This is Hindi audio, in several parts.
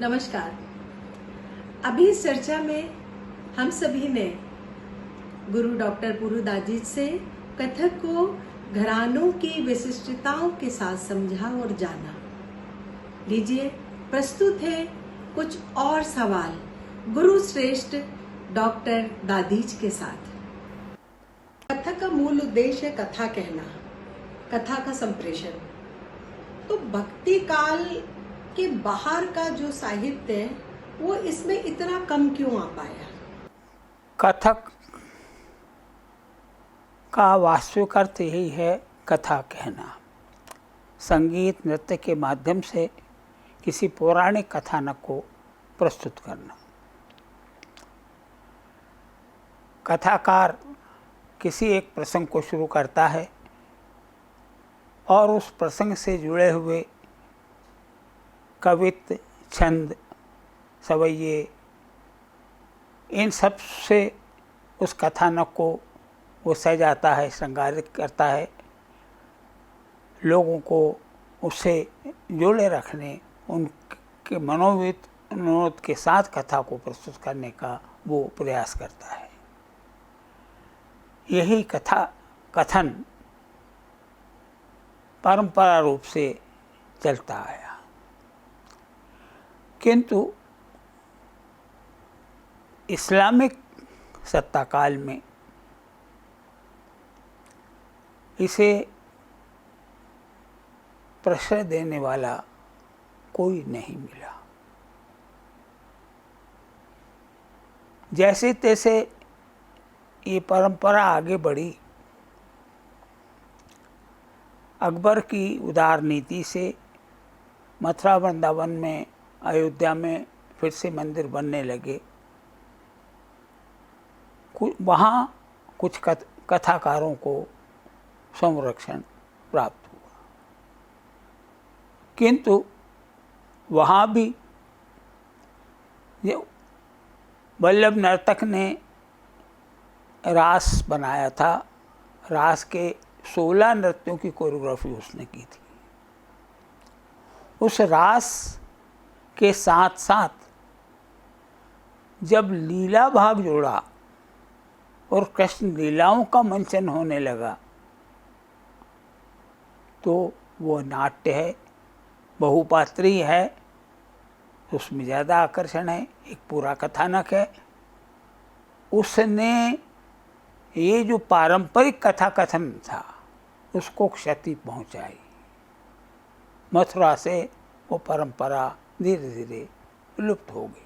नमस्कार। अभी इस चर्चा में हम सभी ने गुरु डॉक्टर पुरुदास जी से कथक को घरानों की विशिष्टताओं के साथ समझा और जाना। लीजिए, प्रस्तुत है कुछ और सवाल गुरु श्रेष्ठ डॉक्टर दादीज के साथ। कथक का मूल उद्देश्य है कथा कहना, कथा का संप्रेषण। तो भक्ति काल के बाहर का जो साहित्य है वो इसमें इतना कम क्यों आ पाया? कथक का वास्तविक अर्थ यही है कथा कहना, संगीत नृत्य के माध्यम से किसी पौराणिक कथानक को प्रस्तुत करना। कथाकार किसी एक प्रसंग को शुरू करता है और उस प्रसंग से जुड़े हुए कवित्त, छंद, सवैये, इन सब से उस कथानक को वो सजाता है, श्रृंगारित करता है, लोगों को उससे जोड़े रखने, उनके मनोविनोद के साथ कथा को प्रस्तुत करने का वो प्रयास करता है। यही कथन परंपरा रूप से चलता आया, किंतु इस्लामिक सत्ता काल में इसे प्रश्रय देने वाला कोई नहीं मिला। जैसे तैसे ये परंपरा आगे बढ़ी। अकबर की उदार नीति से मथुरा वृंदावन में, अयोध्या में फिर से मंदिर बनने लगे। वहाँ कुछ कथाकारों को संरक्षण प्राप्त हुआ, किंतु वहाँ भी वल्लभ नर्तक ने रास बनाया था। रास के 16 नृत्यों की कोरियोग्राफी उसने की थी। उस रास के साथ साथ जब लीला भाग जोड़ा और कृष्ण लीलाओं का मंचन होने लगा तो वो नाट्य है, बहुपात्री है, उसमें ज़्यादा आकर्षण है, एक पूरा कथानक है। उसने ये जो पारंपरिक कथा कथन था उसको क्षति पहुंचाई। मथुरा से वो परंपरा धीरे धीरे लुप्त हो गई।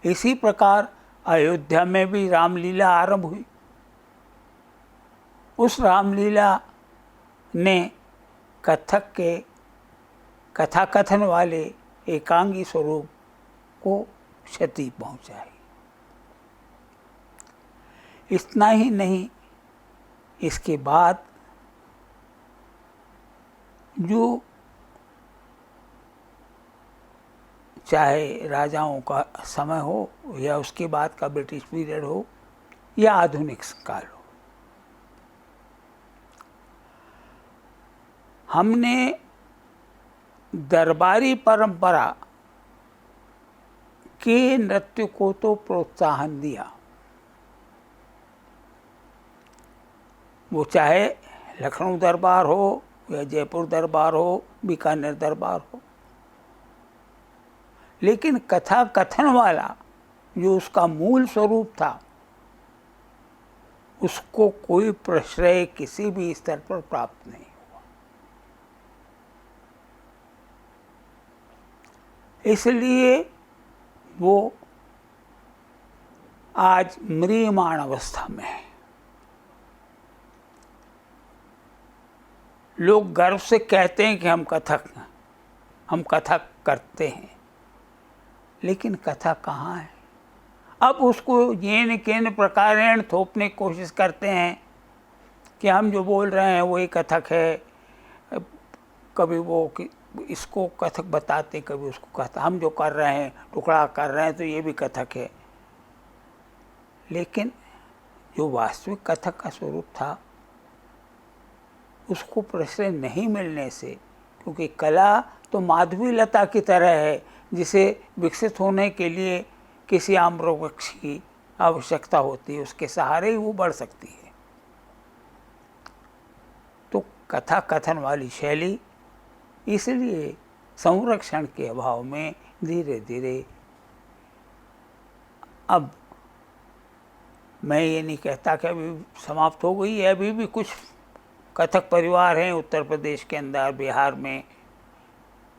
इसी प्रकार अयोध्या में भी रामलीला आरंभ हुई। उस रामलीला ने कथक के कथाकथन वाले एकांगी स्वरूप को क्षति पहुंचाई। इतना ही नहीं, इसके बाद जो चाहे राजाओं का समय हो या उसके बाद का ब्रिटिश पीरियड हो या आधुनिक काल हो, हमने दरबारी परंपरा के नृत्य को तो प्रोत्साहन दिया। वो चाहे लखनऊ दरबार हो या जयपुर दरबार हो, बीकानेर दरबार हो, लेकिन कथा कथन वाला जो उसका मूल स्वरूप था उसको कोई प्रश्रय किसी भी स्तर पर प्राप्त नहीं हुआ। इसलिए वो आज म्रियमाण अवस्था में है। लोग गर्व से कहते हैं कि हम कथक करते हैं, लेकिन कथा कहाँ है? अब उसको येन केन प्रकारेण थोपने की कोशिश करते हैं कि हम जो बोल रहे हैं वही कथक है। कभी वो इसको कथक बताते, कभी उसको कथा। हम जो कर रहे हैं, टुकड़ा कर रहे हैं, तो ये भी कथक है। लेकिन जो वास्तविक कथक का स्वरूप था उसको प्रश्रय नहीं मिलने से, क्योंकि कला तो माधवी लता की तरह है जिसे विकसित होने के लिए किसी आम्रवृक्ष की आवश्यकता होती है, उसके सहारे ही वो बढ़ सकती है। तो कथा कथन वाली शैली इसलिए संरक्षण के अभाव में धीरे धीरे, अब मैं ये नहीं कहता कि अभी समाप्त हो गई है, अभी भी कुछ कथक परिवार हैं उत्तर प्रदेश के अंदर, बिहार में,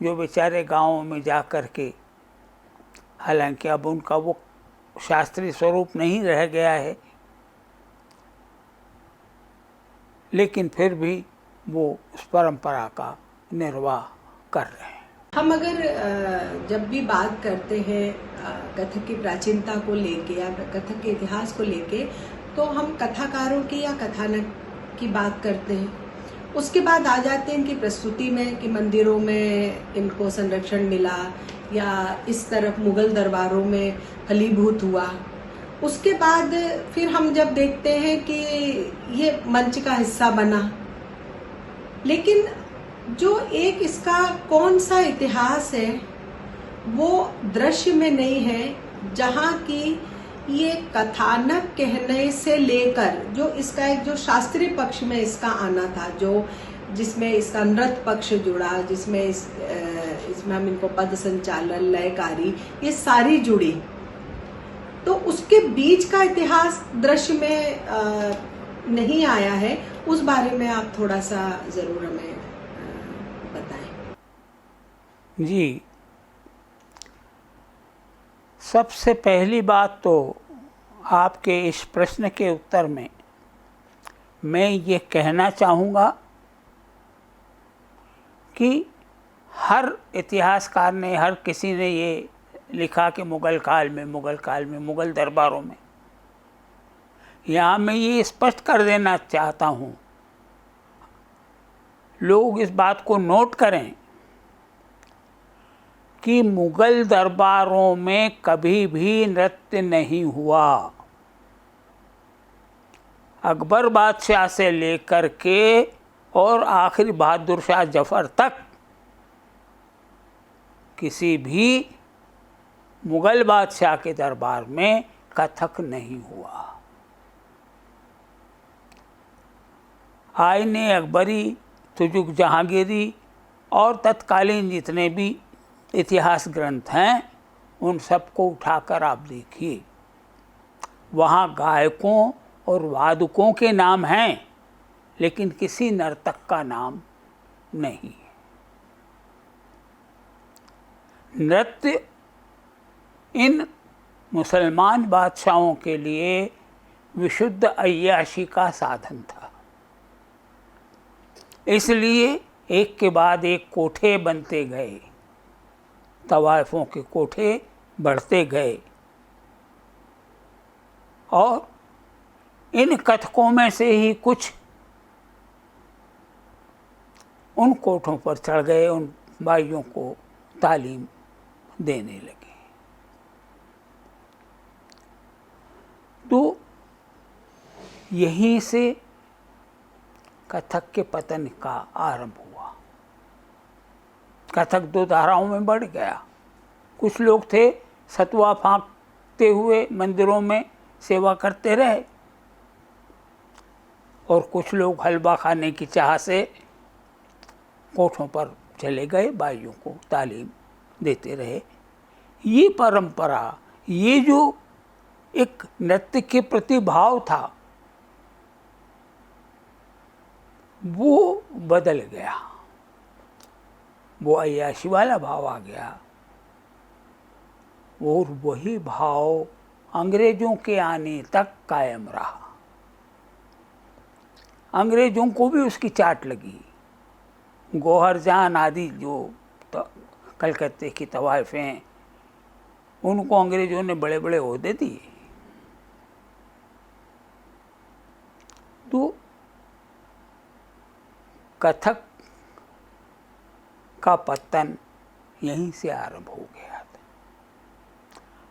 जो बेचारे गांवों में जा कर के, हालांकि अब उनका वो शास्त्रीय स्वरूप नहीं रह गया है, लेकिन फिर भी वो उस परंपरा का निर्वाह कर रहे हैं। हम अगर जब भी बात करते हैं कथक की प्राचीनता को लेके या कथक के इतिहास को लेके, तो हम कथाकारों की या कथानक की बात करते हैं। उसके बाद आ जाते हैं इनकी प्रस्तुति में कि मंदिरों में इनको संरक्षण मिला या इस तरफ मुगल दरबारों में फलीभूत हुआ। उसके बाद फिर हम जब देखते हैं कि ये मंच का हिस्सा बना, लेकिन जो एक इसका कौन सा इतिहास है वो दृश्य में नहीं है, जहाँ की ये कथानक कहने से लेकर जो इसका एक जो शास्त्रीय पक्ष में इसका आना था, जो जिसमें इसका नृत्य पक्ष जुड़ा, जिसमें इसमें हम इनको पद संचालन, लयकारी, ये सारी जुड़ी, तो उसके बीच का इतिहास दृश्य में नहीं आया है। उस बारे में आप थोड़ा सा जरूर हमें बताएं। जी, सबसे पहली बात तो आपके इस प्रश्न के उत्तर में मैं ये कहना चाहूँगा कि हर इतिहासकार ने, हर किसी ने ये लिखा कि मुगल काल में, मुगल दरबारों में, यहाँ मैं ये स्पष्ट कर देना चाहता हूँ, लोग इस बात को नोट करें कि मुगल दरबारों में कभी भी नृत्य नहीं हुआ। अकबर बादशाह से लेकर के और आखिरी बहादुर शाह जफर तक किसी भी मुगल बादशाह के दरबार में कथक नहीं हुआ। आईने अकबरी, तुजुक जहांगीरी और तत्कालीन जितने भी इतिहास ग्रंथ हैं, उन सबको उठाकर आप देखिए, वहाँ गायकों और वादकों के नाम हैं, लेकिन किसी नर्तक का नाम नहीं। नृत्य इन मुसलमान बादशाहों के लिए विशुद्ध अय्याशी का साधन था, इसलिए एक के बाद एक कोठे बनते गए, तवाइफों के कोठे बढ़ते गए, और इन कथकों में से ही कुछ उन कोठों पर चढ़ गए, उन भाइयों को तालीम देने लगे। तो यहीं से कथक के पतन का आरंभ हुआ। कथक दो धाराओं में बढ़ गया। कुछ लोग थे सतुआ फाँकते हुए मंदिरों में सेवा करते रहे, और कुछ लोग हलवा खाने की चाह से कोठों पर चले गए, भाइयों को तालीम देते रहे। ये परंपरा, ये जो एक नृत्य के प्रति भाव था, वो बदल गया, वो अय्याशी वाला भाव आ गया, और वही भाव अंग्रेजों के आने तक कायम रहा। अंग्रेजों को भी उसकी चाट लगी। गौहर जान आदि जो कलकत्ते की तवाइफें हैं, उनको अंग्रेजों ने बड़े बड़े ओहदे दिए। तो कथक का पतन यहीं से आरंभ हो गया था।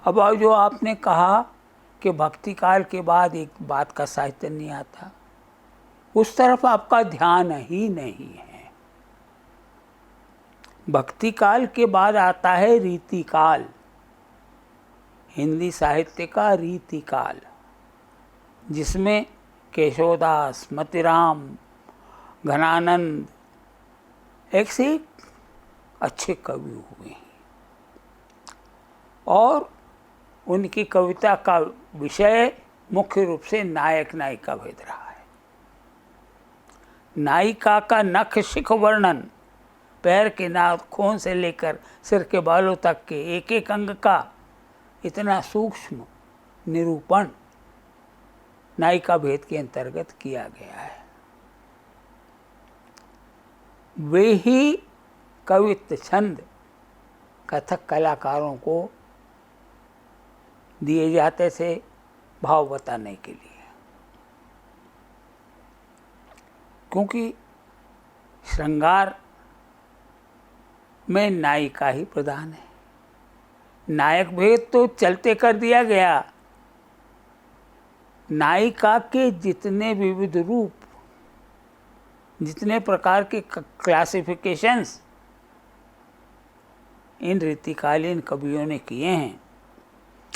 अब जो आपने कहा कि भक्ति काल के बाद एक बात का साहित्य नहीं आता, उस तरफ आपका ध्यान ही नहीं है। भक्ति काल के बाद आता है रीति काल, हिंदी साहित्य का रीति काल, जिसमें केशवदास, मतिराम, घनानंद एक से एक अच्छे कवि हुए हैं और उनकी कविता का विषय मुख्य रूप से नायक नायिका भेद रहा है। नायिका का नख शिख वर्णन, पैर के नाखून से लेकर सिर के बालों तक के एक एक अंग का इतना सूक्ष्म निरूपण नायिका भेद के अंतर्गत किया गया है। वे ही कवित्व छंद कथक कलाकारों को दिए जाते थे भाव बताने के लिए, क्योंकि श्रृंगार में नायिका ही प्रधान है। नायक भेद तो चलते कर दिया गया, नायिका के जितने विविध रूप, जितने प्रकार के क्लासिफिकेशंस इन रीतिकालीन कवियों ने किए हैं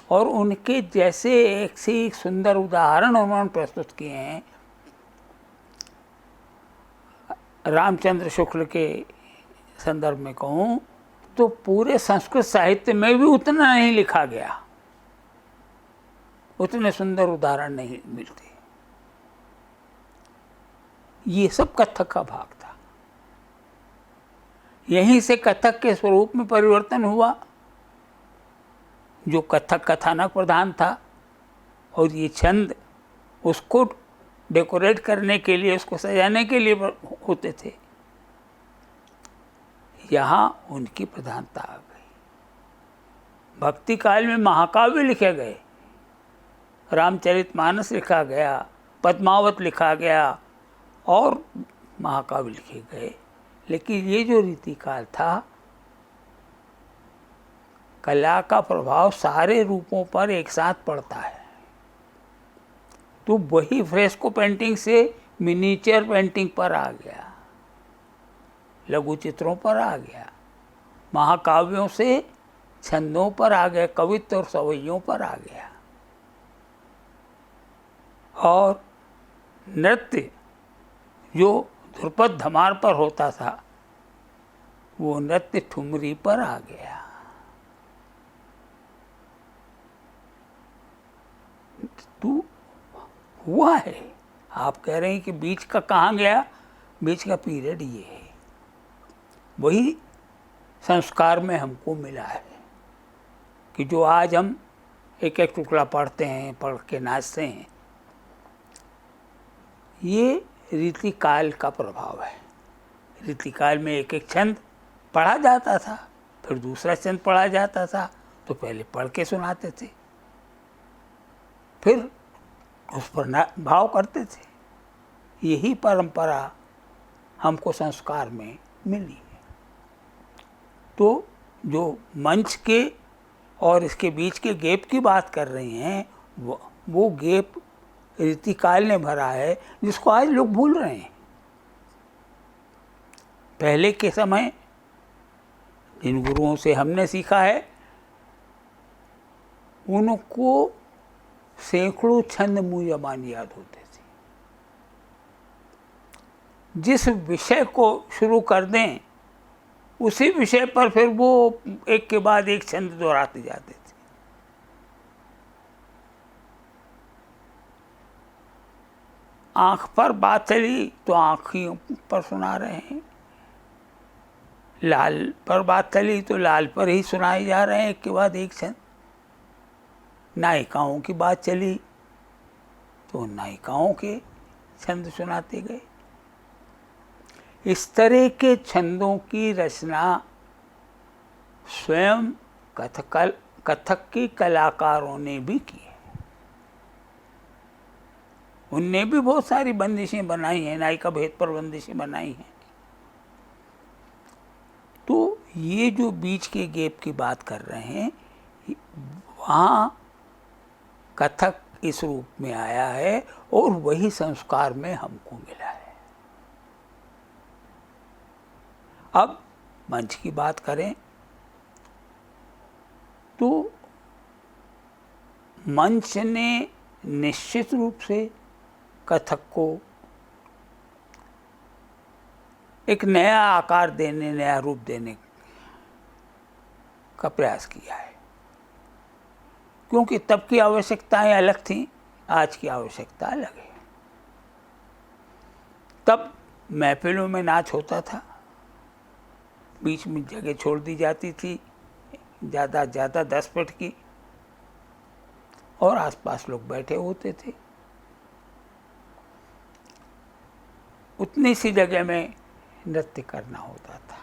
और उनके जैसे एक से एक सुंदर उदाहरण उन्होंने प्रस्तुत किए हैं। रामचंद्र शुक्ल के संदर्भ में कहूँ तो पूरे संस्कृत साहित्य में भी उतना नहीं लिखा गया, उतने सुंदर उदाहरण नहीं मिलते। ये सब कथक का भाग था। यहीं से कथक के स्वरूप में परिवर्तन हुआ। जो कथक कथानक प्रधान था और ये छंद उसको डेकोरेट करने के लिए, उसको सजाने के लिए होते थे, यहाँ उनकी प्रधानता आ गई। भक्ति काल में महाकाव्य लिखे गए, रामचरितमानस लिखा गया, पद्मावत लिखा गया और महाकाव्य लिखे गए। लेकिन ये जो रीतिकाल था, कला का प्रभाव सारे रूपों पर एक साथ पड़ता है। तो वही फ्रेस्को पेंटिंग से मिनीचर पेंटिंग पर आ गया, लघु चित्रों पर आ गया, महाकाव्यों से छंदों पर आ गया, कवित्व और सवैयों पर आ गया। और नृत्य जो ध्रुपद धमार पर होता था, वो नृत्य ठुमरी पर आ गया। तो हुआ है। आप कह रहे हैं कि बीच का कहाँ गया? बीच का पीरियड ये है। वही संस्कार में हमको मिला है कि जो आज हम एक एक टुकड़ा पढ़ते हैं, पढ़ के नाचते हैं, ये रीतिकाल का प्रभाव है। रीतिकाल में एक एक छंद पढ़ा जाता था, फिर दूसरा छंद पढ़ा जाता था, तो पहले पढ़ के सुनाते थे, फिर उस पर भाव करते थे। यही परंपरा हमको संस्कार में मिली है। तो जो मंच के और इसके बीच के गैप की बात कर रहे हैं, वो गैप रीतिकाल ने भरा है, जिसको आज लोग भूल रहे हैं। पहले के समय जिन गुरुओं से हमने सीखा है, उनको सैकड़ों छंद मुँह जबान याद होते थे। जिस विषय को शुरू कर दें, उसी विषय पर फिर वो एक के बाद एक छंद दोहराते जाते थे। आँख पर बात चली तो आँखियों पर सुना रहे हैं, लाल पर बात चली तो लाल पर ही सुनाए जा रहे हैं एक के बाद एक छंद। नायिकाओं की बात चली तो नायिकाओं के छंद सुनाते गए। इस तरह के छंदों की रचना स्वयं कथक के कलाकारों ने भी की है। उनने भी बहुत सारी बंदिशें बनाई हैं, नायिका भेद पर बंदिशें बनाई हैं। तो ये जो बीच के गैप की बात कर रहे हैं, वहाँ कथक इस रूप में आया है और वही संस्कार में हमको मिला है। अब मंच की बात करें तो मंच ने निश्चित रूप से कथक को एक नया आकार देने, नया रूप देने का प्रयास किया है, क्योंकि तब की आवश्यकताएं अलग थीं, आज की आवश्यकता अलग है। तब महफिलों में नाच होता था, बीच में जगह छोड़ दी जाती थी, ज़्यादा 10 फीट की, और आसपास लोग बैठे होते थे। उतनी सी जगह में नृत्य करना होता था।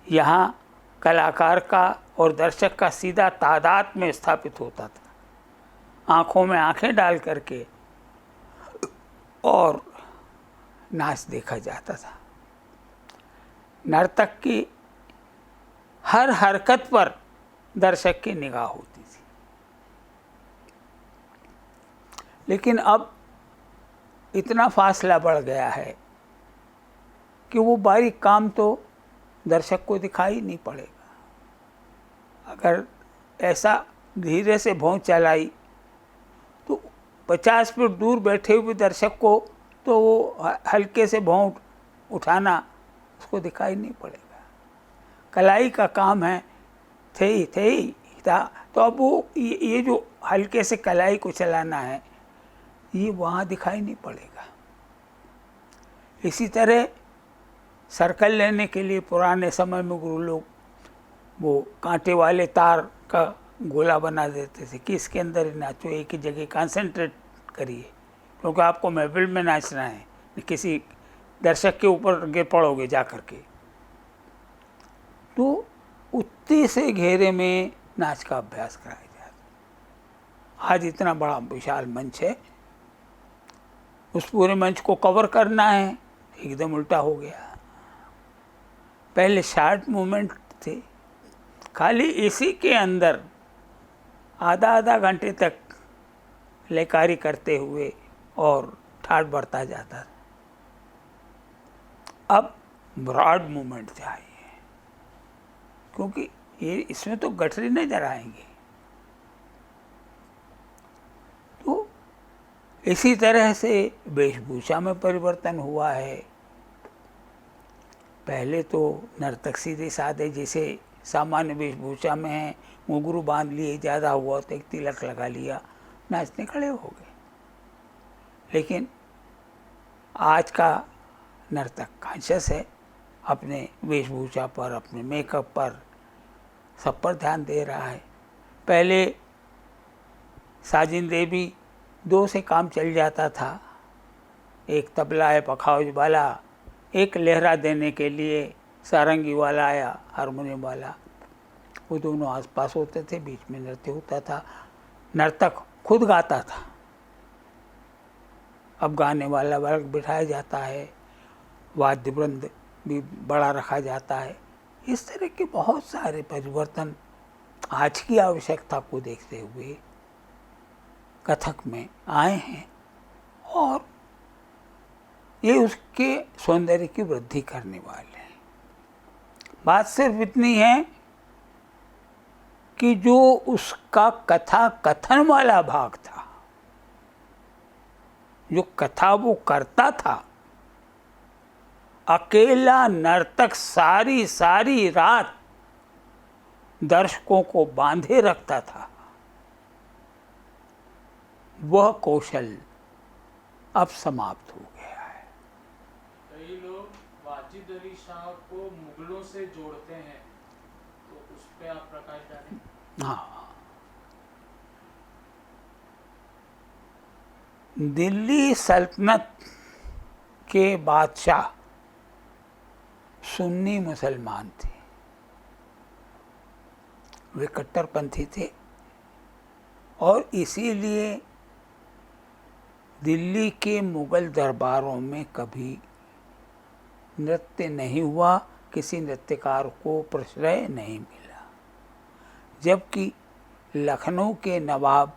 यहाँ कलाकार का और दर्शक का सीधा तादाद में स्थापित होता था, आंखों में आंखें डाल करके और नाच देखा जाता था। नर्तक की हर हरकत पर दर्शक की निगाह होती थी। लेकिन अब इतना फासला बढ़ गया है कि वो बारीक काम तो दर्शक को दिखाई नहीं पड़ेगा। अगर ऐसा धीरे से भौं चलाई तो 50 फीट दूर बैठे हुए दर्शक को तो वो हल्के से भौं उठाना उसको दिखाई नहीं पड़ेगा। कलाई का काम है, थे ही था, तो अब वो ये जो हल्के से कलाई को चलाना है ये वहाँ दिखाई नहीं पड़ेगा। इसी तरह सर्कल लेने के लिए पुराने समय में गुरु लोग वो कांटे वाले तार का गोला बना देते थे कि इसके अंदर ही नाचो, एक ही जगह कंसंट्रेट करिए, क्योंकि आपको महफिल में नाचना है, किसी दर्शक के ऊपर गिर पड़ोगे जा कर के। तो उतने से घेरे में नाच का अभ्यास कराया जाता। आज इतना बड़ा विशाल मंच है, उस पूरे मंच को कवर करना है, एकदम उल्टा हो गया। पहले शार्ट मूवमेंट थे, खाली इसी के अंदर आधा घंटे तक लेकारी करते हुए और ठाट बढ़ता जाता था। अब ब्रॉड मूवमेंट चाहिए, क्योंकि ये इसमें तो गठरी नजर आएंगे। तो इसी तरह से वेशभूषा में परिवर्तन हुआ है। पहले तो नर्तक सीधे साधे जैसे सामान्य वेशभूषा में है, घुंघरू बांध लिए, ज़्यादा हुआ तो एक तिलक लगा लिया, नाचने खड़े हो गए। लेकिन आज का नर्तक कॉन्शियस है, अपने वेशभूषा पर, अपने मेकअप पर, सब पर ध्यान दे रहा है। पहले साजिन देवी 2 से काम चल जाता था, एक तबला है पखावज वाला, एक लहरा देने के लिए सारंगी वाला आया, हारमोनियम वाला, वो दोनों आसपास होते थे, बीच में नृत्य होता था। नर्तक खुद गाता था, अब गाने वाला वर्ग बिठाया जाता है, वाद्य वृंद भी बड़ा रखा जाता है। इस तरह के बहुत सारे परिवर्तन आज की आवश्यकता को देखते हुए कथक में आए हैं, और ये उसके सौंदर्य की वृद्धि करने वाले हैं। बात सिर्फ इतनी है कि जो उसका कथा कथन वाला भाग था, जो कथा वो करता था, अकेला नर्तक सारी रात दर्शकों को बांधे रखता था, वह कौशल अब समाप्त हो गया है। कई लोग वाजिद अली शाह को मुगलों से जोड़ते हैं, तो उस पे आप प्रकाश डालें। हाँ, दिल्ली सल्तनत के बादशाह सुन्नी मुसलमान थे, वे कट्टरपंथी थे, और इसीलिए दिल्ली के मुगल दरबारों में कभी नृत्य नहीं हुआ, किसी नृत्यकार को प्रश्रय नहीं मिला। जबकि लखनऊ के नवाब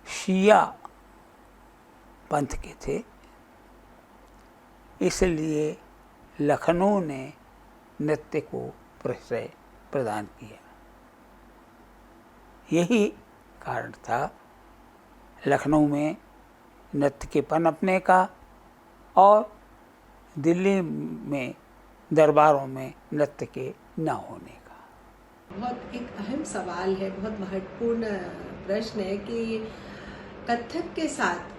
शिया पंथ के थे, इसलिए लखनऊ ने नृत्य को प्रश्रय प्रदान किया। यही कारण था लखनऊ में नृत्य के पनपने का और दिल्ली में दरबारों में नृत्य के न होने का। बहुत एक अहम सवाल है, बहुत महत्वपूर्ण प्रश्न है कि कथक के साथ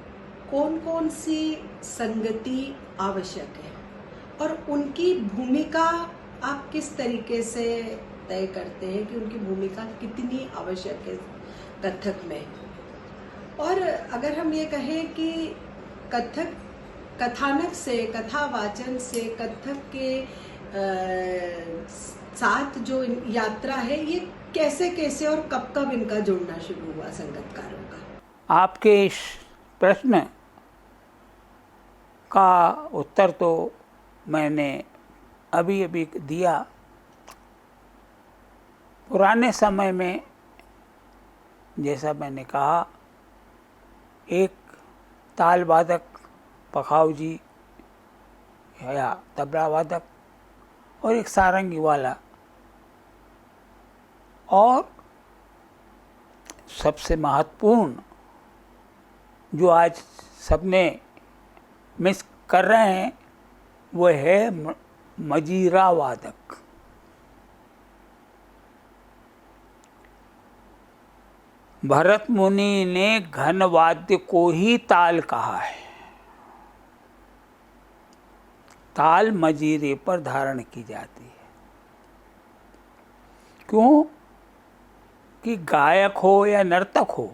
कौन कौन सी संगति आवश्यक है और उनकी भूमिका आप किस तरीके से तय करते हैं कि उनकी भूमिका कितनी आवश्यक है कथक में। और अगर हम ये कहें कि कथक कथानक से, कथावाचन से कथक के साथ जो यात्रा है, ये कैसे कैसे और कब कब इनका जुड़ना शुरू हुआ संगतकारों का? आपके इस प्रश्न का उत्तर तो मैंने अभी अभी दिया। पुराने समय में जैसा मैंने कहा, एक ताल वादक पखाव जी या तबला वादक और एक सारंगी वाला, और सबसे महत्वपूर्ण जो आज सबने मिस कर रहे हैं वो है मजीरा वादक। भरत मुनि ने घन वाद्य को ही ताल कहा है। ताल मजीरे पर धारण की जाती है। क्यों? कि गायक हो या नर्तक हो,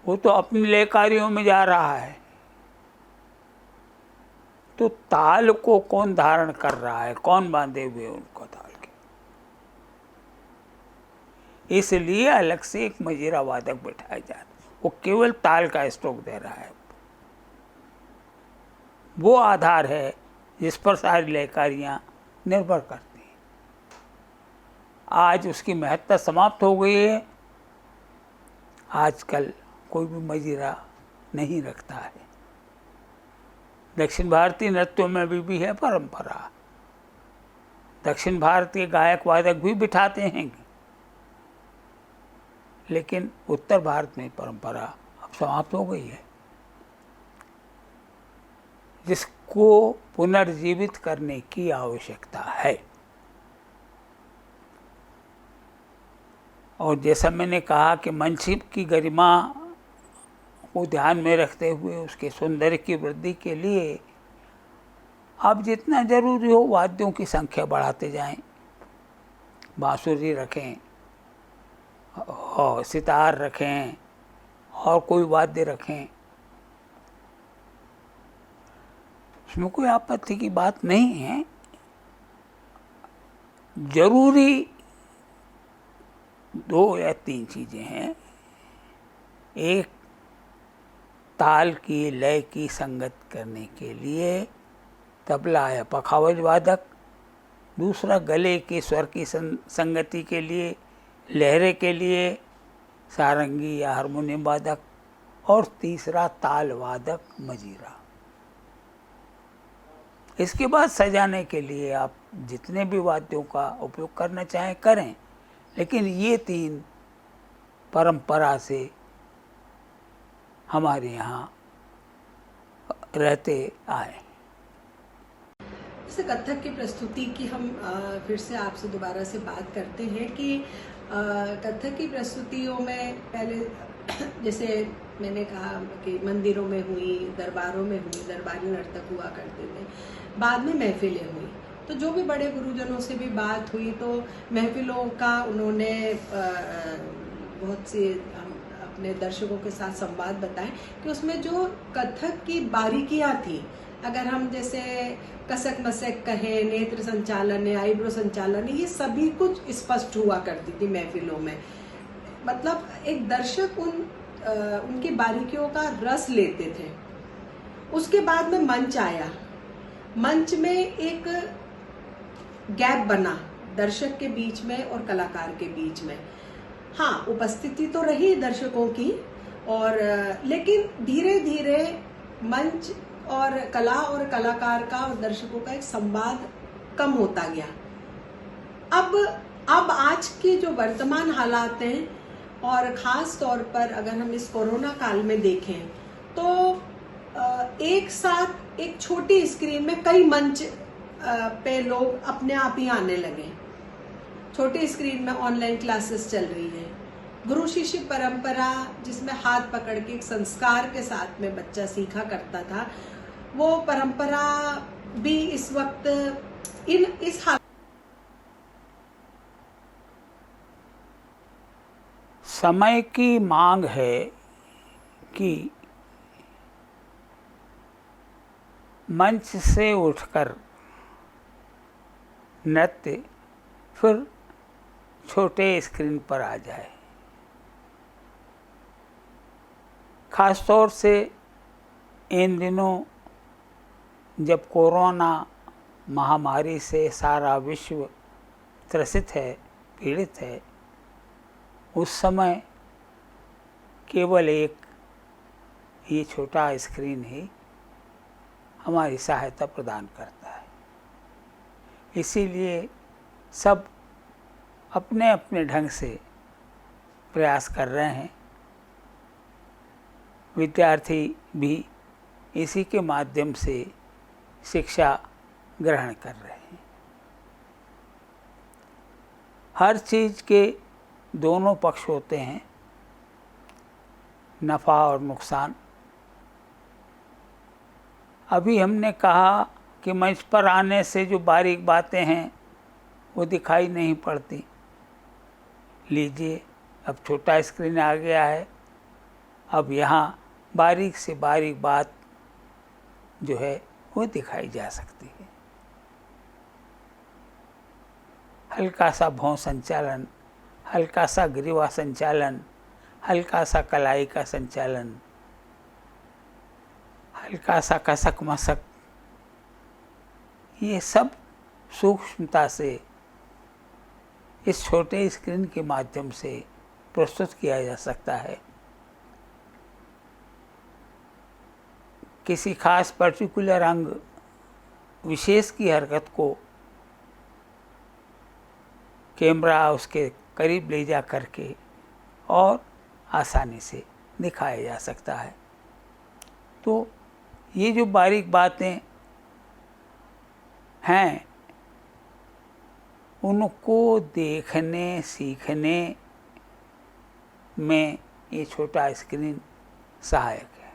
वो तो अपनी लय कार्यों में जा रहा है, तो ताल को कौन धारण कर रहा है, कौन बांधे हुए उनको ताल के? इसलिए अलग से एक मजीरा वादक बैठाया जाता है, वो केवल ताल का स्ट्रोक दे रहा है। वो आधार है जिस पर सारी लयकारियां निर्भर करती हैं। आज उसकी महत्ता समाप्त हो गई है। आजकल कोई भी मजीरा नहीं रखता है। दक्षिण भारतीय नृत्यों में भी है परंपरा। दक्षिण भारतीय गायक वादक भी बिठाते हैं, लेकिन उत्तर भारत में परंपरा अब समाप्त हो गई है, जिसको पुनर्जीवित करने की आवश्यकता है। और जैसा मैंने कहा कि मंच की गरिमा को ध्यान में रखते हुए उसके सौंदर्य की वृद्धि के लिए अब जितना जरूरी हो वाद्यों की संख्या बढ़ाते जाएं। बांसुरी रखें और सितार रखें और कोई वाद्य रखें, उसमें कोई आपत्ति की बात नहीं है। जरूरी 2 या 3 चीजें हैं। एक, ताल की लय की संगत करने के लिए तबला या पखावज वादक। दूसरा, गले के स्वर की संगति के लिए, लहरे के लिए सारंगी या हारमोनियम वादक। और तीसरा, ताल वादक मजीरा। इसके बाद सजाने के लिए आप जितने भी वाद्यों का उपयोग करना चाहें करें, लेकिन ये 3 परंपरा से हमारे यहाँ रहते आए। जैसे कथक की प्रस्तुति की हम फिर से आपसे दोबारा से बात करते हैं कि कथक की प्रस्तुतियों में पहले जैसे मैंने कहा कि मंदिरों में हुई, दरबारों में हुई, दरबारी नर्तक हुआ करते थे, बाद में महफिलें हुई। तो जो भी बड़े गुरुजनों से भी बात हुई तो महफिलों का उन्होंने बहुत सी अपने दर्शकों के साथ संवाद बताएं कि उसमें जो कथक की बारीकियां थी, अगर हम जैसे कसक मसक कहें, नेत्र संचालन है, आईब्रो संचालन है, ये सभी कुछ स्पष्ट हुआ करती थी महफिलों में। मतलब एक दर्शक उनकी बारीकियों का रस लेते थे। उसके बाद में मंच आया। मंच में एक गैप बना दर्शक के बीच में और कलाकार के बीच में। हाँ, उपस्थिति तो रही दर्शकों की, और लेकिन धीरे धीरे मंच और कला और कलाकार का और दर्शकों का एक संवाद कम होता गया। अब आज के जो वर्तमान हालात हैं, और ख़ास तौर पर अगर हम इस कोरोना काल में देखें तो एक साथ एक छोटी स्क्रीन में कई मंच पे लोग अपने आप ही आने लगे। छोटी स्क्रीन में ऑनलाइन क्लासेस चल रही है। गुरु शिष्य परंपरा जिसमें हाथ पकड़ के एक संस्कार के साथ में बच्चा सीखा करता था, वो परंपरा भी इस वक्त इस हाल समय की मांग है कि मंच से उठकर नृत्य फिर छोटे स्क्रीन पर आ जाए। खास तौर से इन दिनों जब कोरोना महामारी से सारा विश्व त्रसित है, पीड़ित है, उस समय केवल एक ये छोटा स्क्रीन ही हमारी सहायता प्रदान करता है। इसीलिए सब अपने अपने ढंग से प्रयास कर रहे हैं। विद्यार्थी भी इसी के माध्यम से शिक्षा ग्रहण कर रहे हैं। हर चीज़ के दोनों पक्ष होते हैं, नफ़ा और नुकसान। अभी हमने कहा कि मंच पर आने से जो बारीक बातें हैं वो दिखाई नहीं पड़ती। लीजिए, अब छोटा स्क्रीन आ गया है, अब यहाँ बारीक से बारीक बात जो है वो दिखाई जा सकती है। हल्का सा भौं संचालन, हल्का सा ग्रीवा संचालन, हल्का सा कलाई का संचालन, हल्का सा कसक मसक, ये सब सूक्ष्मता से इस छोटे स्क्रीन के माध्यम से प्रस्तुत किया जा सकता है। किसी खास पर्टिकुलर अंग विशेष की हरकत को कैमरा उसके करीब ले जा करके और आसानी से दिखाया जा सकता है। तो ये जो बारीक बातें हैं उनको देखने सीखने में ये छोटा स्क्रीन सहायक है।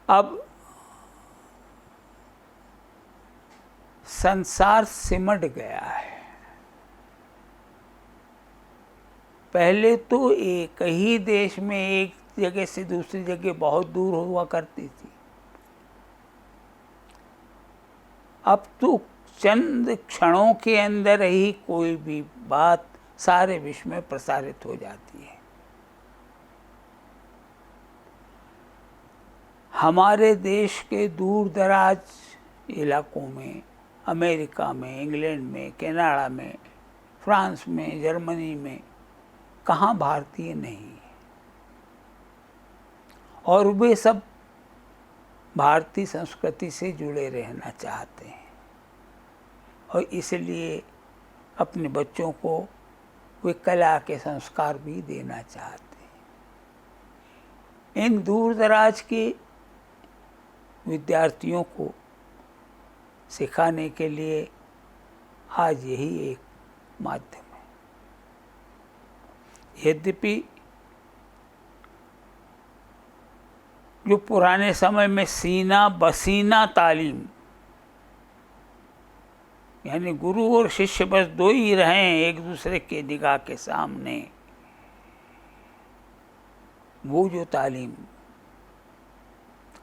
अब संसार सिमट गया है। पहले तो एक ही देश में एक जगह से दूसरी जगह बहुत दूर हुआ करती थी। अब तो चंद क्षणों के अंदर ही कोई भी बात सारे विश्व में प्रसारित हो जाती है। हमारे देश के दूर दराज इलाकों में, अमेरिका में, इंग्लैंड में, कनाडा में, फ्रांस में, जर्मनी में कहाँ भारतीय नहीं है। और वे सब भारतीय संस्कृति से जुड़े रहना चाहते हैं और इसलिए अपने बच्चों को वे कला के संस्कार भी देना चाहते हैं। इन दूर दराज के विद्यार्थियों को सिखाने के लिए आज यही एक माध्यम है। यद्यपि जो पुराने समय में सीना बसीना तालीम, यानी गुरु और शिष्य बस दो ही रहें एक दूसरे के निगाह के सामने, वो जो तालीम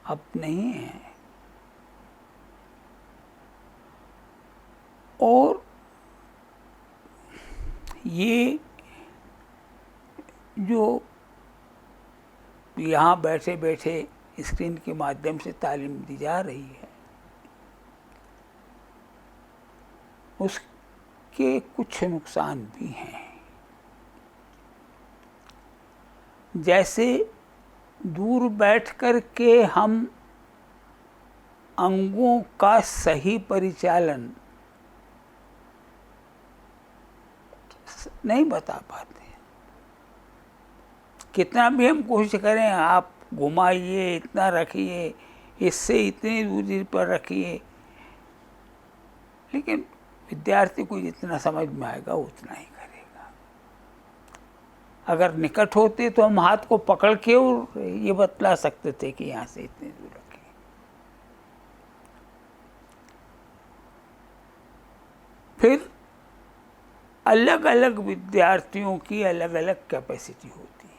अब नहीं है। और ये जो यहाँ बैठे बैठे स्क्रीन के माध्यम से तालीम दी जा रही है, उसके कुछ नुकसान भी हैं। जैसे दूर बैठ कर के हम अंगों का सही परिचालन नहीं बता पाते। कितना भी हम कोशिश करें, आप घुमाइए, इतना रखिए, इससे इतनी दूरी पर रखिए, लेकिन विद्यार्थी को जितना समझ में आएगा उतना ही करेगा। अगर निकट होते तो हम हाथ को पकड़ के और ये बतला सकते थे कि यहाँ से इतनी दूर रखिए। फिर अलग अलग विद्यार्थियों की अलग अलग कैपेसिटी होती है।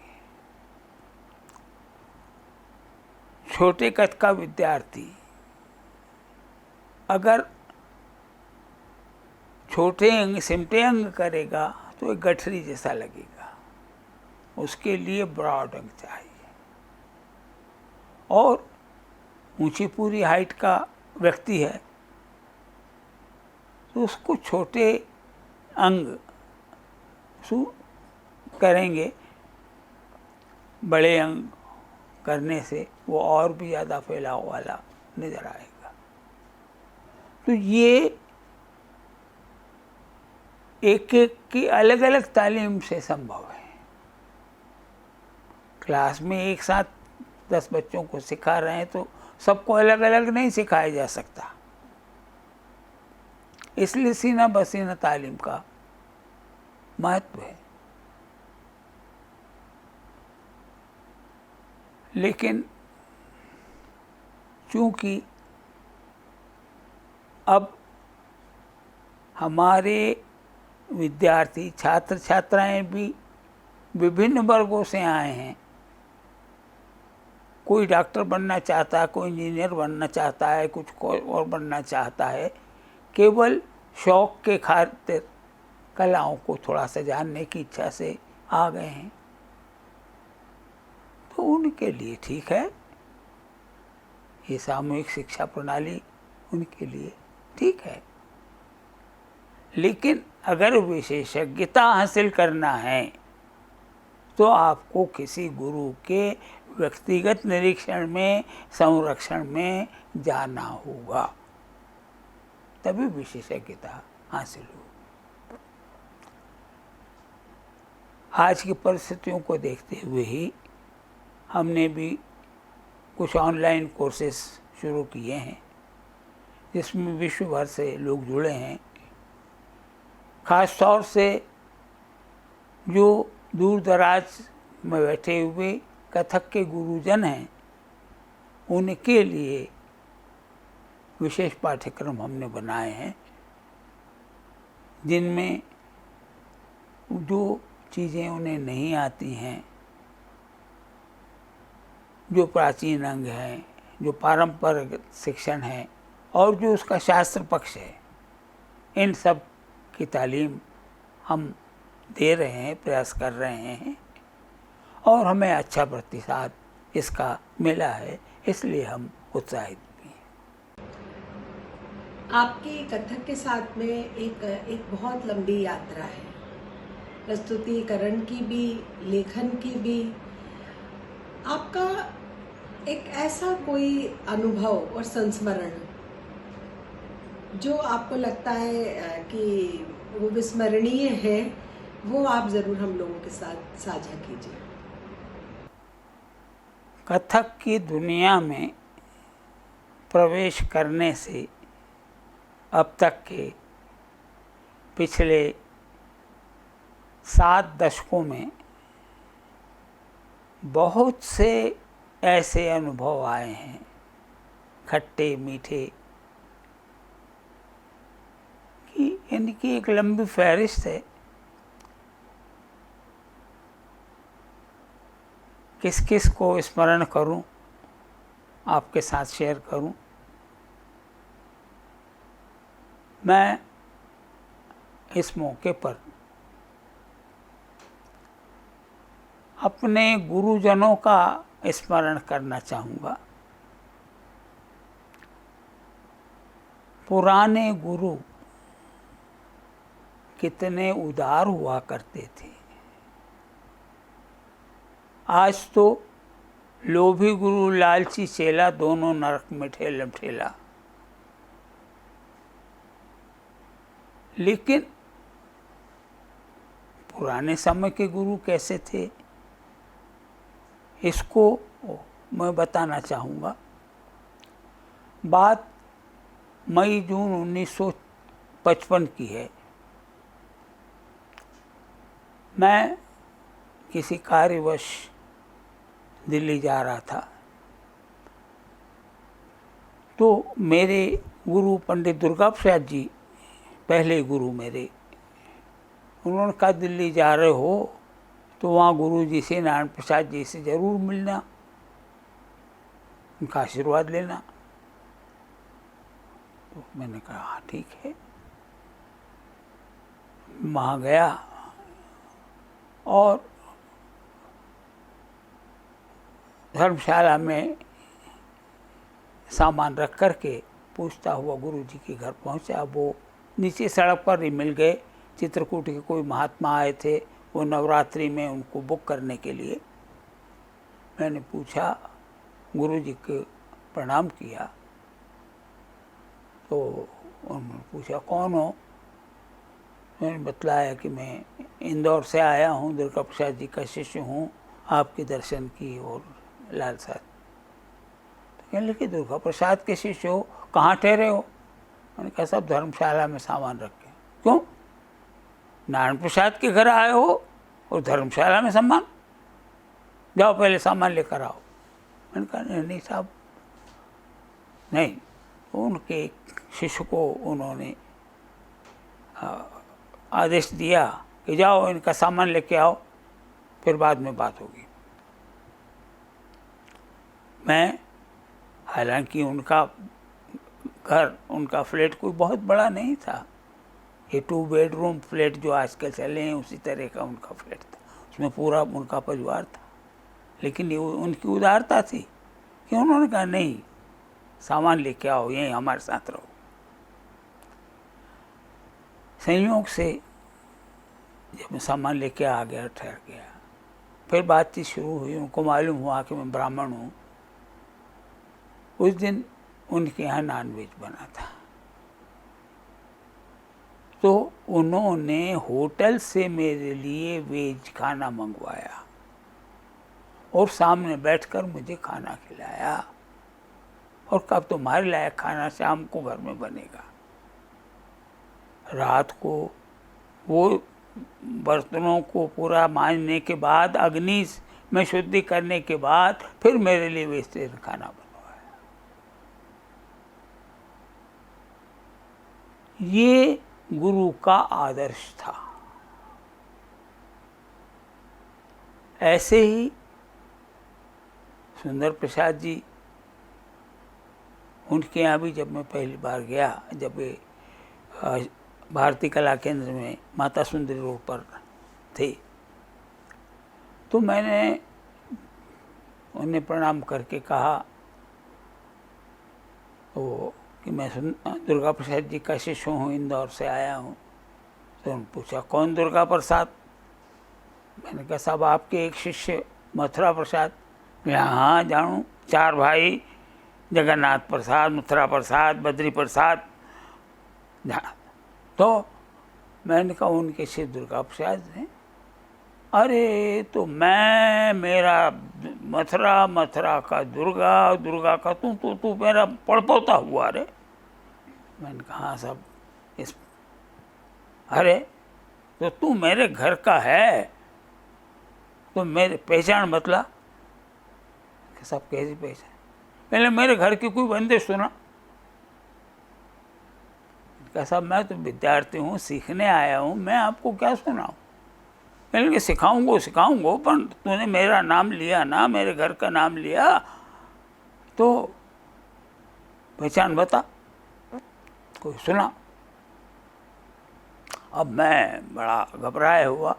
छोटे कद का विद्यार्थी अगर छोटे अंग सिमटे अंग करेगा तो एक गठरी जैसा लगेगा, उसके लिए ब्रॉड अंग चाहिए। और ऊंची पूरी हाइट का व्यक्ति है तो उसको छोटे अंग शू करेंगे, बड़े अंग करने से वो और भी ज़्यादा फैलाव वाला नजर आएगा। तो ये एक एक की अलग अलग तालीम से संभव है। क्लास में एक साथ 10 बच्चों को सिखा रहे हैं तो सबको अलग अलग नहीं सिखाया जा सकता, इसलिए सीना बसीना तालीम का महत्व है। लेकिन चूंकि अब हमारे विद्यार्थी छात्र छात्राएं भी विभिन्न वर्गों से आए हैं, कोई डॉक्टर बनना चाहता है, कोई इंजीनियर बनना चाहता है, कुछ कोई और बनना चाहता है, केवल शौक के खातिर कलाओं को थोड़ा सा जानने की इच्छा से आ गए हैं, तो उनके लिए ठीक है। ये सामूहिक शिक्षा प्रणाली उनके लिए ठीक है। लेकिन अगर विशेषज्ञता हासिल करना है तो आपको किसी गुरु के व्यक्तिगत निरीक्षण में, संरक्षण में जाना होगा, तभी विशेषज्ञता हासिल हो। आज की परिस्थितियों को देखते हुए ही हमने भी कुछ ऑनलाइन कोर्सेस शुरू किए हैं जिसमें विश्व भर से लोग जुड़े हैं। खास तौर से जो दूर दराज में बैठे हुए कथक के गुरुजन हैं, उनके लिए विशेष पाठ्यक्रम हमने बनाए हैं, जिनमें जो चीज़ें उन्हें नहीं आती हैं, जो प्राचीन अंग हैं, जो पारंपरिक शिक्षण है और जो उसका शास्त्र पक्ष है, इन सब की तालीम हम दे रहे हैं, प्रयास कर रहे हैं और हमें अच्छा प्रतिसाद इसका मिला है, इसलिए हम उत्साहित भी हैं। आपकी कथक के साथ में एक बहुत लंबी यात्रा है, प्रस्तुतिकरण की भी, लेखन की भी। आपका एक ऐसा कोई अनुभव और संस्मरण जो आपको लगता है कि वो विस्मरणीय है, वो आप जरूर हम लोगों के साथ साझा कीजिए। कथक की दुनिया में प्रवेश करने से अब तक के पिछले 7 दशकों में बहुत से ऐसे अनुभव आए हैं, खट्टे मीठे, कि इनकी एक लंबी फहरिस्त है। किस किस को स्मरण करूं, आपके साथ शेयर करूं। मैं इस मौके पर अपने गुरुजनों का स्मरण करना चाहूँगा। पुराने गुरु कितने उदार हुआ करते थे। आज तो लोभी गुरु लालची चेला दोनों नरक में ठेलम ठेला। लेकिन पुराने समय के गुरु कैसे थे इसको मैं बताना चाहूँगा। बात मई जून 1955 की है। मैं किसी कार्यवश दिल्ली जा रहा था, तो मेरे गुरु पंडित दुर्गा प्रसाद जी, पहले गुरु मेरे, उन्होंने कहा दिल्ली जा रहे हो तो वहाँ गुरु जी से, नारायण प्रसाद जी से ज़रूर मिलना, उनका आशीर्वाद लेना। तो मैंने कहा हाँ ठीक है। वहाँ गया और धर्मशाला में सामान रख कर के पूछता हुआ गुरु जी के घर पहुँचा। वो नीचे सड़क पर ही मिल गए। चित्रकूट के कोई महात्मा आए थे, वो नवरात्रि में उनको बुक करने के लिए। मैंने पूछा, गुरु जी को प्रणाम किया, तो उन्होंने पूछा कौन हो। मैंने बतलाया कि मैं इंदौर से आया हूँ, दुर्गा प्रसाद जी का शिष्य हूँ, आपके दर्शन की और लालसा। तो कहने लगे दुर्गा प्रसाद के शिष्य हो, कहाँ ठहरे हो। मैंने कहा सब धर्मशाला में सामान रख के। क्यों, नारायण प्रसाद के घर आए हो और धर्मशाला में सामान, जाओ पहले सामान लेकर आओ। मैंने कहा नहीं साहब नहीं। उनके एक शिष्य को उन्होंने आदेश दिया कि जाओ इनका सामान लेके आओ, फिर बाद में बात होगी। मैं, हालांकि उनका घर, उनका फ्लैट कोई बहुत बड़ा नहीं था, ये 2 बेडरूम फ्लैट जो आजकल चले हैं उसी तरह का उनका फ्लैट था, उसमें पूरा उनका परिवार था। लेकिन ये उनकी उदारता थी कि उन्होंने कहा नहीं सामान लेके आओ, यहीं हमारे साथ रहो। संयोग से जब मैं सामान लेके आ गया, ठहर गया, फिर बातचीत शुरू हुई। उनको मालूम हुआ कि मैं ब्राह्मण हूँ। उस दिन उनके यहाँ नॉनवेज बना था, तो उन्होंने होटल से मेरे लिए वेज खाना मंगवाया और सामने बैठकर मुझे खाना खिलाया और कब तुम्हारे लायक खाना शाम को घर में बनेगा। रात को वो बर्तनों को पूरा मांजने के बाद, अग्नि में शुद्धि करने के बाद फिर मेरे लिए वेजिटेरियन खाना बनवाया। ये गुरु का आदर्श था। ऐसे ही सुंदर प्रसाद जी, उनके यहाँ भी जब मैं पहली बार गया, जब वे भारतीय कला केंद्र में माता सुंदरी रोड पर थे, तो मैंने उन्हें प्रणाम करके कहा तो कि मैं दुर्गा प्रसाद जी का शिष्य हूँ, इंदौर से आया हूँ। तो उन्होंने पूछा कौन दुर्गा प्रसाद। मैंने कहा साहब आपके एक शिष्य मथुरा प्रसाद। हाँ जानूँ, 4 भाई, जगन्नाथ प्रसाद, मथुरा प्रसाद, बद्री प्रसाद। तो मैंने कहा उनके शिष्य दुर्गा प्रसाद हैं। अरे तो मैं, मेरा मथुरा का दुर्गा, दुर्गा का तू मेरा पड़पोता हुआ। रे मैंने कहा हाँ सब इस, अरे तो तू मेरे घर का है तो मेरे पहचान बतला। सब कैसी पहचान, पहले मेरे घर की कोई बंदिश सुना। साहब मैं तो विद्यार्थी हूँ, सीखने आया हूँ, मैं आपको क्या सुनाऊँ। मैंने सिखाऊंगा, पर तूने मेरा नाम लिया ना, मेरे घर का नाम लिया, तो पहचान बता, कोई सुना। अब मैं बड़ा घबराया हुआ,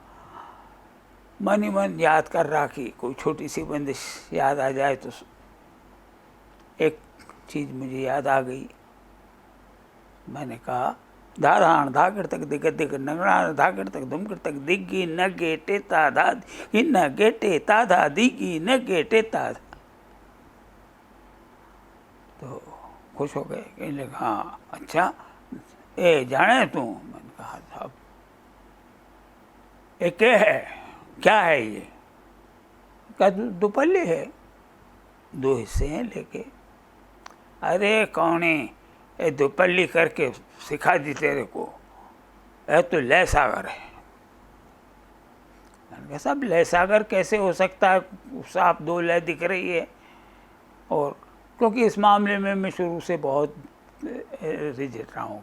मन ही मन याद कर रहा कि कोई छोटी सी बंदिश याद आ जाए। तो एक चीज़ मुझे याद आ गई। मैंने कहा धाराण धाकड़ तक दिग दिग नगराण धाकड़ तक धुमकड़ तक दिग्गी नगे टेता धा इन गेटे ताधा दिग्गी नगे टेता। तो खुश हो गए, कहने लगे हाँ अच्छा ए जाने तू? मैंने कहा साहब ये क्या है ये? क्या दुपल्ले है? 2 हिस्से हैं लेके। अरे कौने ये दुपल्ली करके सिखा दी तेरे को, यह तो लय सागर है। मैंने कहा साहब लय सागर कैसे हो सकता है? साफ 2 लय दिख रही है। और क्योंकि इस मामले में मैं शुरू से बहुत रिजिड रहा हूँ,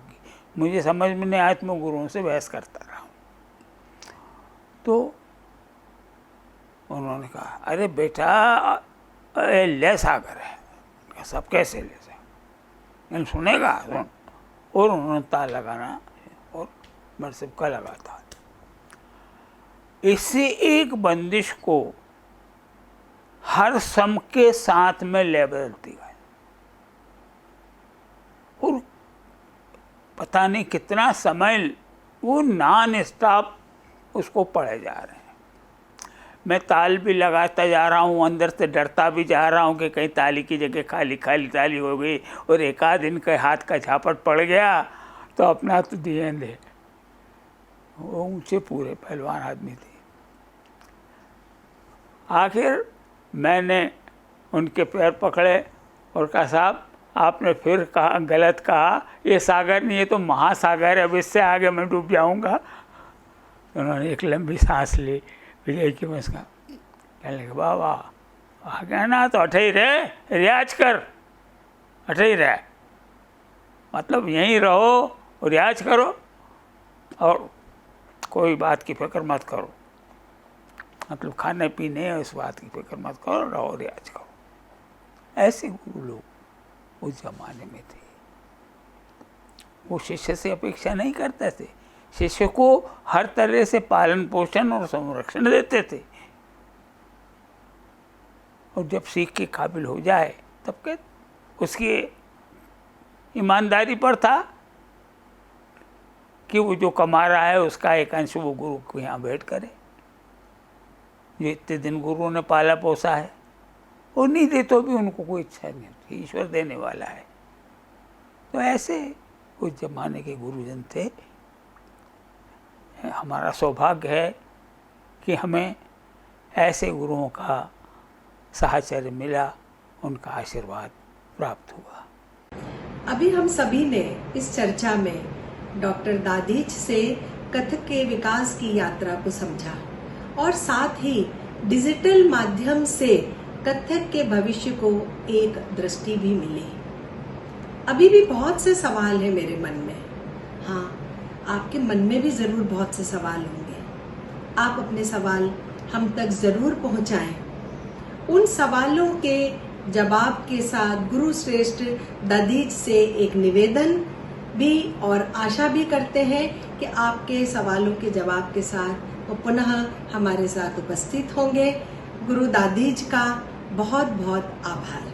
मुझे समझ में नहीं आया तो मैं गुरुओं से बहस करता रहा हूँ। तो उन्होंने कहा अरे बेटा लय सागर है। सब कैसे ले सागर? सुनेगा सुन। और उन्होंने ताल लगाना और मेरे सबका लगा था। इससे एक बंदिश को हर सम के साथ में लय बदलती गई और पता नहीं कितना समय वो नॉन स्टॉप उसको पढ़े जा रहे हैं। मैं ताल भी लगाता जा रहा हूँ, अंदर से डरता भी जा रहा हूँ कि कहीं ताली की जगह खाली खाली ताली हो गई और एक आध इनके हाथ का झापट पड़ गया तो अपना तो दिए दे। वो ऊंचे पूरे पहलवान आदमी थे। आखिर मैंने उनके पैर पकड़े और कहा साहब आपने फिर कहा, गलत कहा, ये सागर नहीं है तो महासागर है, अब इससे आगे मैं डूब जाऊंगा। तो उन्होंने एक लंबी सांस ली, विजय की मुस्कान, कहने लगे बाबा आ गया ना तो अठे ही रहे, रियाज कर, अठे ही रहे, मतलब यहीं रहो और रियाज करो और कोई बात की फिक्र मत करो, मतलब खाने पीने उस बात की फिक्र मत करो, रहो रियाज करो। ऐसे गुरु लोग उस जमाने में थे। वो शिष्य से अपेक्षा नहीं करते थे, शिष्य को हर तरह से पालन पोषण और संरक्षण देते थे और जब सीख के काबिल हो जाए तब के उसकी ईमानदारी पर था कि वो जो कमा रहा है उसका एक अंश वो गुरु को यहाँ भेंट करे। जो इतने दिन गुरुओं ने पाला पोसा है और नहीं दे तो भी उनको कोई इच्छा नहीं होती, ईश्वर देने वाला है। तो ऐसे उस जमाने के गुरुजन थे। हमारा सौभाग्य है कि हमें ऐसे गुरुओं का साहचर्य मिला, उनका आशीर्वाद प्राप्त हुआ। अभी हम सभी ने इस चर्चा में डॉक्टर दादीच से कथक के विकास की यात्रा को समझा और साथ ही डिजिटल माध्यम से कथक के भविष्य को एक दृष्टि भी मिली। अभी भी बहुत से सवाल हैं मेरे मन में। हाँ, आपके मन में भी जरूर बहुत से सवाल होंगे। आप अपने सवाल हम तक जरूर पहुंचाएं। उन सवालों के जवाब के साथ गुरु श्रेष्ठ दादीच से एक निवेदन भी और आशा भी करते हैं कि आपके सवालों के जवाब के साथ वो पुनः हमारे साथ उपस्थित होंगे। गुरु दादीच का बहुत बहुत आभार।